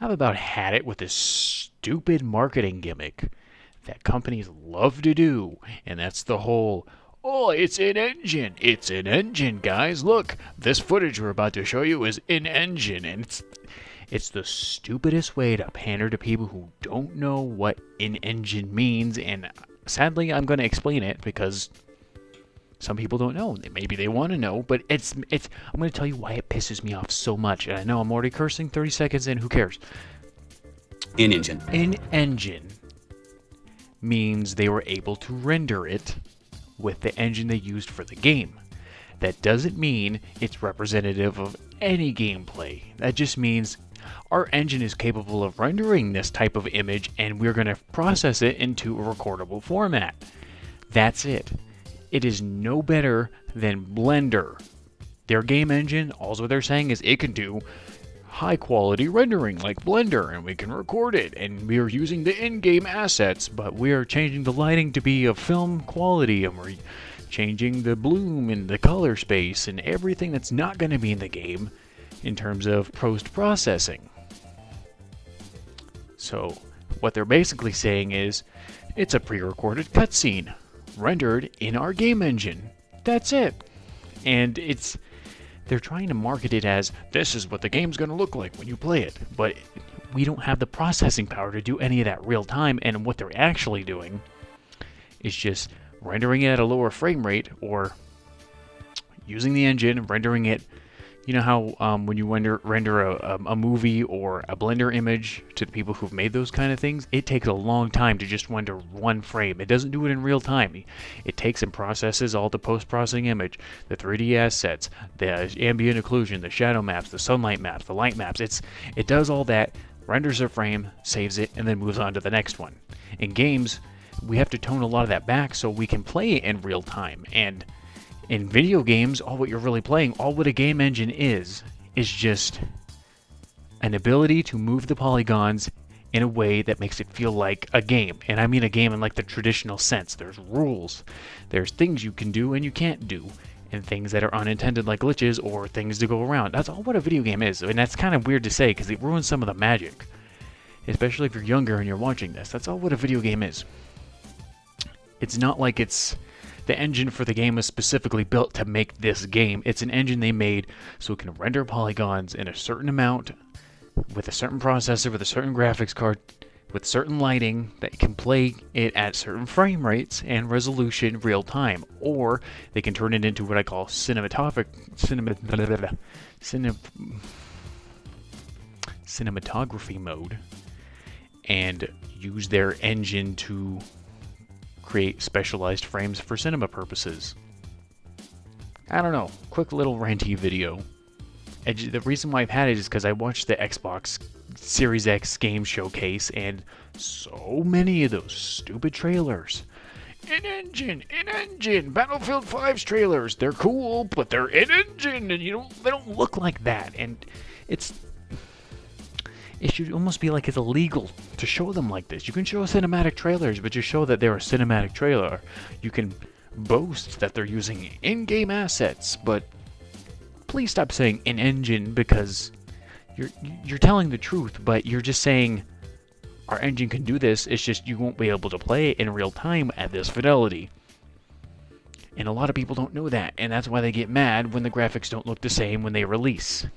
I've about had it with this stupid marketing gimmick that companies love to do, and that's the whole, oh, it's in engine. It's in engine, guys. Look, this footage we're about to show you is in engine, and it's the stupidest way to pander to people who don't know what in engine means, and sadly, I'm going to explain it because some people don't know. Maybe they want to know, but I'm going to tell you why it pisses me off so much. And I know I'm already cursing 30 seconds in. Who cares? In engine. In engine means they were able to render it with the engine they used for the game. That doesn't mean it's representative of any gameplay. That just means our engine is capable of rendering this type of image and we're going to process it into a recordable format. That's it. It is no better than Blender. Their game engine, all they're saying is it can do high quality rendering like Blender and we can record it and we are using the in-game assets, but we are changing the lighting to be of film quality and we're changing the bloom and the color space and everything that's not going to be in the game in terms of post-processing. So what they're basically saying is it's a pre-recorded cutscene rendered in our game engine. That's it. And they're trying to market it as this is what the game's going to look like when you play it, but we don't have the processing power to do any of that real time, and what they're actually doing is just rendering it at a lower frame rate or using the engine, rendering it. You know how when you render a movie or a Blender image to the people who've made those kind of things, it takes a long time to just render one frame. It doesn't do it in real time. It takes and processes all the post-processing image, the 3D assets, the ambient occlusion, the shadow maps, the sunlight maps, the light maps. It does all that, renders a frame, saves it, and then moves on to the next one. In games, we have to tone a lot of that back so we can play it in real time. And in video games, all what you're really playing, all what a game engine is just an ability to move the polygons in a way that makes it feel like a game. And I mean a game in like the traditional sense. There's rules. There's things you can do and you can't do. And things that are unintended like glitches or things to go around. That's all what a video game is. And that's kind of weird to say because it ruins some of the magic. Especially if you're younger and you're watching this. That's all what a video game is. It's not like the engine for the game was specifically built to make this game. It's an engine they made so it can render polygons in a certain amount with a certain processor, with a certain graphics card, with certain lighting that can play it at certain frame rates and resolution real time. Or they can turn it into what I call cinematography mode and use their engine to create specialized frames for cinema purposes. I don't know. Quick little ranty video. The reason why I've had it is because I watched the Xbox Series X game showcase and so many of those stupid trailers. In-engine, Battlefield 5's trailers. They're cool, but they're in-engine and they don't look like that. And it should almost be like it's illegal to show them like this. You can show cinematic trailers, but just show that they're a cinematic trailer. You can boast that they're using in-game assets, but please stop saying in-engine because you're telling the truth, but you're just saying our engine can do this. It's just you won't be able to play it in real time at this fidelity. And a lot of people don't know that, and that's why they get mad when the graphics don't look the same when they release.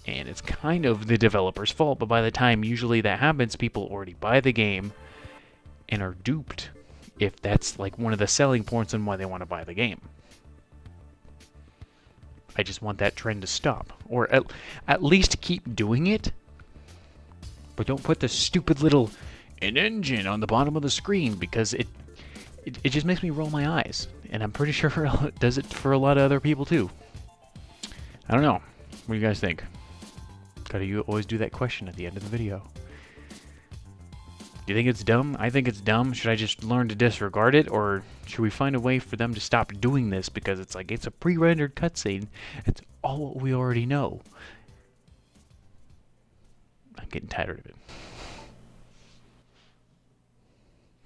And it's kind of the developer's fault, but by the time usually that happens, people already buy the game and are duped if that's like one of the selling points on why they want to buy the game. I just want that trend to stop, or at least keep doing it, but don't put the stupid little in-engine on the bottom of the screen because it just makes me roll my eyes, and I'm pretty sure it does it for a lot of other people too. I don't know. What do you guys think? You always do that question at the end of the video. Do you think it's dumb? I think it's dumb. Should I just learn to disregard it, or should we find a way for them to stop doing this because it's like it's a pre-rendered cutscene. It's all what we already know. I'm getting tired of it.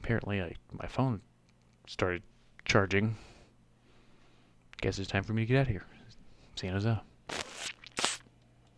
Apparently, my phone started charging. Guess it's time for me to get out of here. Xyno76.